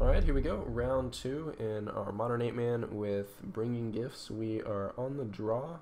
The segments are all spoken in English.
Alright, here we go. Round 2 in our Modern 8-man with Bringing Gifts. We are on the draw.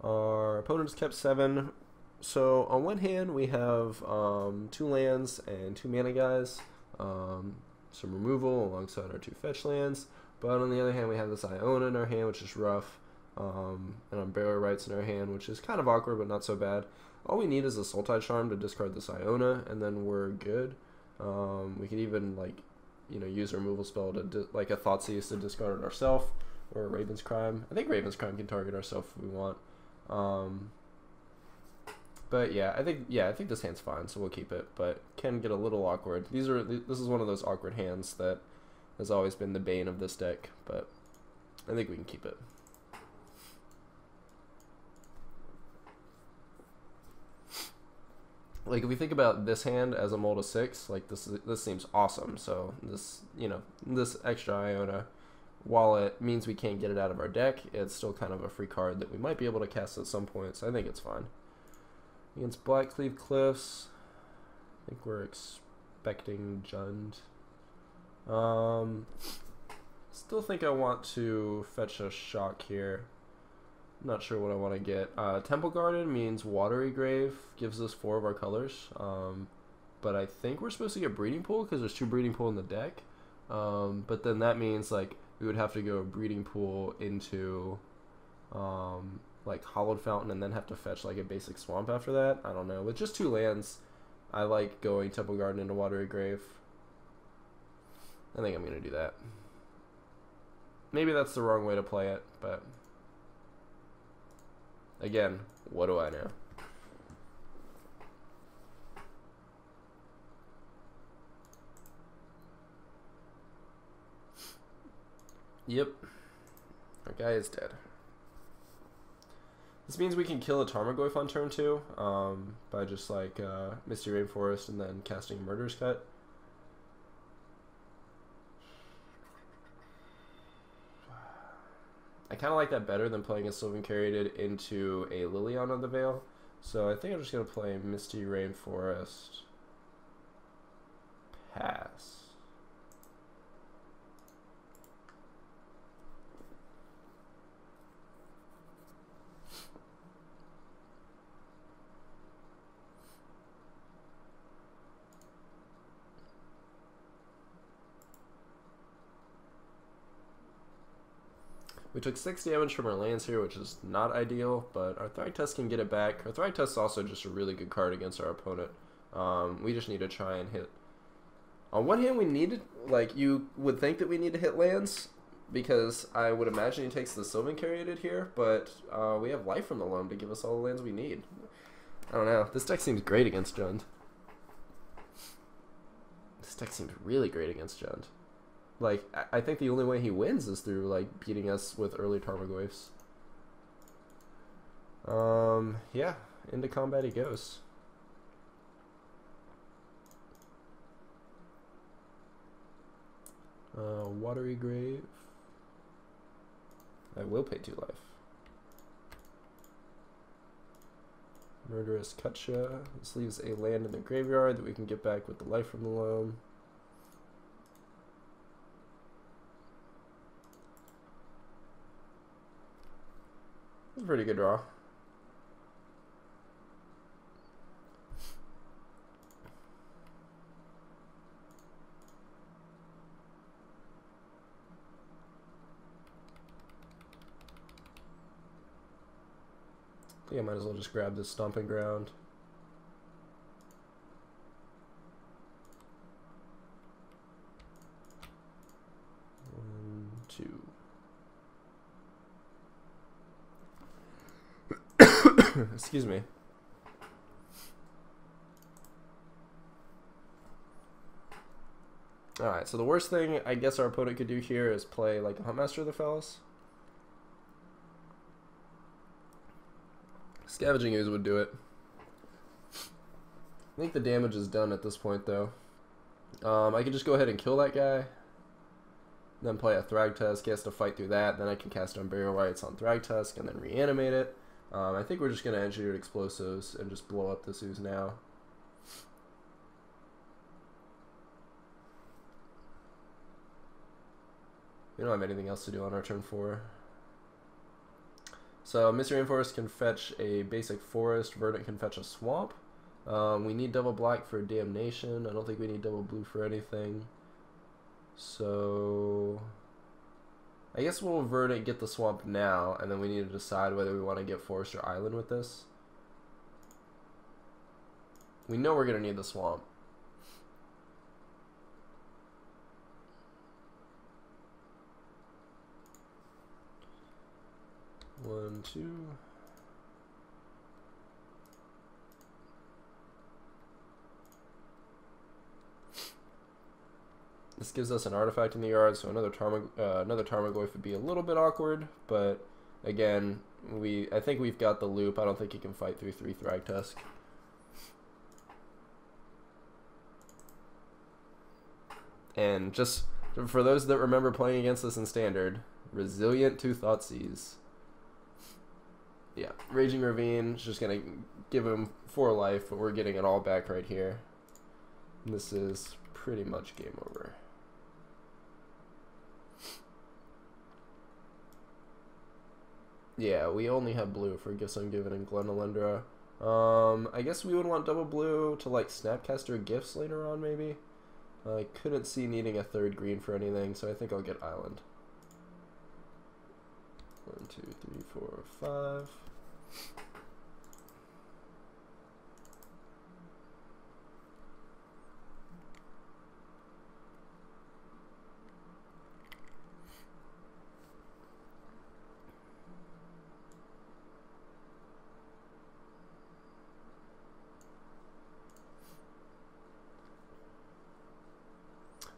Our opponent has kept 7. So on one hand, we have 2 lands and 2 mana guys. Some removal alongside our 2 fetch lands. But on the other hand, we have this Iona in our hand, which is rough. And Unburial Rites in our hand, which is kind of awkward, but not so bad. All we need is a Sultai Charm to discard this Iona, and then we're good. We could even, use a removal spell to like a Thoughtseize to discard it ourselves, or a Raven's Crime. I think Raven's Crime can target ourselves if we want. But yeah, I think this hand's fine, so we'll keep it. But can get a little awkward. This is one of those awkward hands that has always been the bane of this deck, but I think we can keep it. Like, if we think about this hand as a mold of 6, like this seems awesome. So this extra Iona, while it means we can't get it out of our deck, it's still kind of a free card that we might be able to cast at some point. So I think it's fine. Against Blackcleave Cliffs, I think we're expecting Jund. Still think I want to fetch a shock here. Not sure what I want to get. Temple Garden means Watery Grave, gives us 4 of our colors. But I think we're supposed to get Breeding Pool because there's 2 Breeding Pool in the deck. But then that means like we would have to go Breeding Pool into like Hollowed Fountain and then have to fetch like a basic Swamp after that. I don't know. With just 2 lands, I like going Temple Garden into Watery Grave. I think I'm going to do that. Maybe that's the wrong way to play it, but again, what do I know? Yep. Our guy is dead. This means we can kill a Tarmogoyf on turn 2 by just like Misty Rainforest and then casting Murderous Cut. I kind of like that better than playing a Sylvan Caryatid into a Liliana of the Veil. So I think I'm just going to play Misty Rainforest. Pass. We took 6 damage from our lands here, which is not ideal, but our Thragtusk can get it back. Our Thragtusk is also just a really good card against our opponent. We just need to try and hit. On one hand, we need to, like, you would think that we need to hit lands, because I would imagine he takes the Sylvan Caryatid here, but we have Life from the Loam to give us all the lands we need. I don't know. This deck seems great against Jund. This deck seems really great against Jund. Like, I think the only way he wins is through, like, beating us with early Tarmogoyfs. Yeah, into combat he goes. Watery Grave. I will pay 2 life. Murderous Kutcha. This leaves a land in the graveyard that we can get back with the Life from the Loam. That's a pretty good draw. I think I might as well just grab this Stomping Ground. One, 2. Excuse me. Alright, so the worst thing I guess our opponent could do here is play like a Huntmaster of the Fells. Scavenging Ooze would do it. I think the damage is done at this point though. I could just go ahead and kill that guy. Then play a Thragtusk. He has to fight through that. Then I can cast Unburial Rites on Thragtusk and then reanimate it. I think we're just going to engineer explosives and just blow up this ooze now. don't have anything else to do on our turn 4. So Mystery Rainforest can fetch a basic forest. Verdant can fetch a swamp. We need double black for Damnation. I don't think we need double blue for anything. So I guess we'll Verdant get the swamp now, and then we need to decide whether we want to get forest or island with this. We know we're going to need the swamp. One, two. This gives us an artifact in the yard, so another Tarmogoyf would be a little bit awkward, but again, I think we've got the loop. I don't think he can fight through 3 Thragtusk. And just for those that remember playing against this in Standard, resilient to Thoughtseize. Yeah, Raging Ravine is just going to give him 4 life, but we're getting it all back right here. And this is pretty much game over. Yeah, we only have blue for Gifts Ungiven and Glenalendra. I guess we would want double blue to like Snapcaster Gifts later on, maybe. I couldn't see needing a 3rd green for anything, so I think I'll get Island. 1, 2, 3, 4, 5.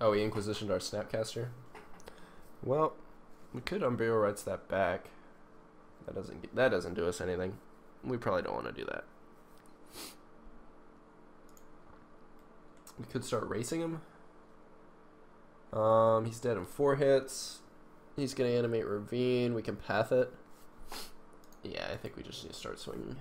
Oh, we Inquisitioned our Snapcaster. Well, we could Unburial Rights that back. That doesn't do us anything. We probably don't want to do that. We could start racing him. He's dead in 4 hits. He's gonna animate Ravine. We can path it. Yeah, I think we just need to start swinging.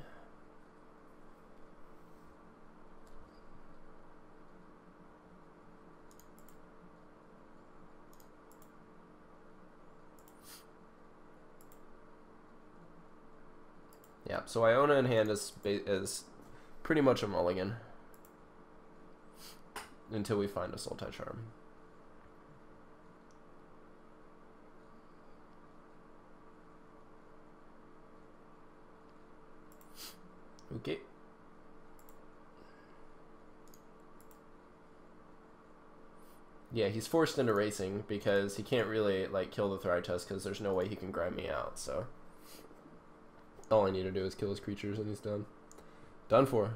Yeah, so Iona in hand is pretty much a mulligan until we find a Sultai Charm. Okay. Yeah, he's forced into racing because he can't really like kill the Thragtusk because there's no way he can grind me out, so all I need to do is kill his creatures and he's done. Done for.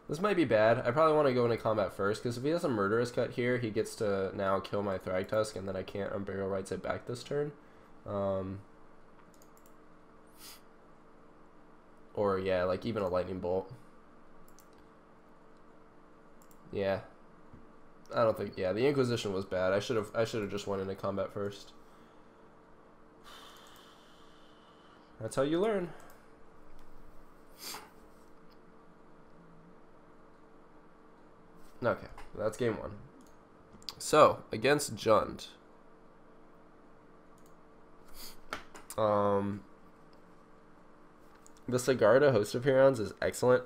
This might be bad. I probably want to go into combat first, because if he has a Murderous Cut here, he gets to now kill my Thragtusk, and then I can't Unburial Rights it back this turn. Or, yeah, like even a Lightning Bolt. Yeah. I don't think, yeah, the Inquisition was bad. I should have just went into combat first. That's how you learn. Okay, that's game 1. So, against Jund. The Sigarda, Host of Herons, is excellent.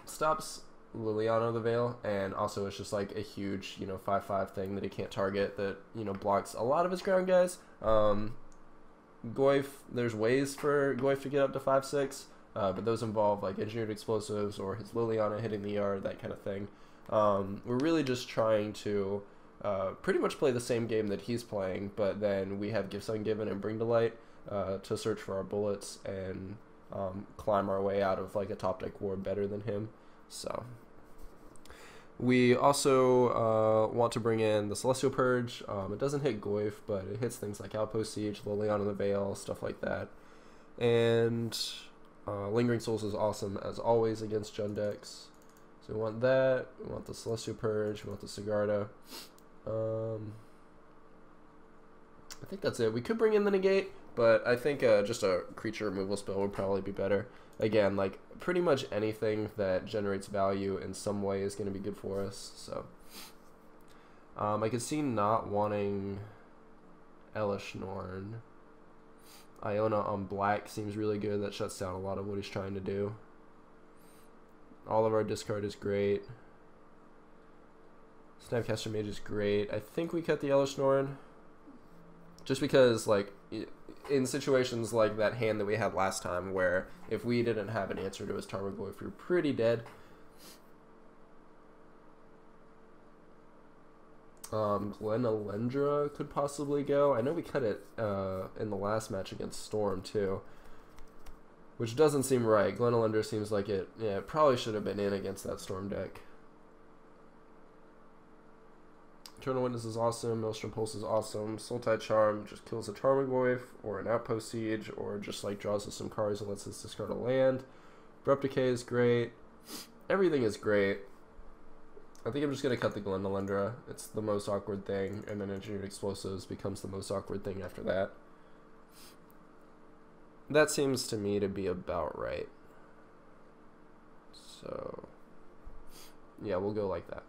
Stops Liliana the Veil, and also it's just like a huge, 5/5 thing that he can't target that, blocks a lot of his ground guys. Goyf, there's ways for Goyf to get up to 5/6, but those involve like Engineered Explosives or his Liliana hitting the yard, that kind of thing. We're really just trying to pretty much play the same game that he's playing, but then we have Gifts Ungiven and Bring to Light to search for our bullets and climb our way out of like a top deck war better than him. So we also want to bring in the Celestial Purge. It doesn't hit Goyf, but it hits things like Outpost Siege, Liliana the Veil, stuff like that. And Lingering Souls is awesome as always against Jund decks. So we want that, we want the Celestial Purge, we want the Sigarda. I think that's it. We could bring in the negate, but I think just a creature removal spell would probably be better. Again, like pretty much anything that generates value in some way is going to be good for us. So I could see not wanting Elish Norn. Iona on black seems really good. That shuts down a lot of what he's trying to do. All of our discard is great. Snapcaster Mage is great. I think we cut the Elish Norn. Just because, like, in situations like that hand that we had last time, where if we didn't have an answer to his Tarmogoyf, we were pretty dead. Glenalendra could possibly go. I know we cut it in the last match against Storm, too. Which doesn't seem right. Glenalendra seems like it probably should have been in against that Storm deck. Eternal Witness is awesome. Maelstrom Pulse is awesome. Sultai Charm just kills a Tarmogoyf or an Outpost Siege, or just like draws us some cards and lets us discard a land. Abrupt Decay is great. Everything is great. I think I'm just going to cut the Glenalendra. It's the most awkward thing, and then Engineered Explosives becomes the most awkward thing after that. That seems to me to be about right. So, yeah, we'll go like that.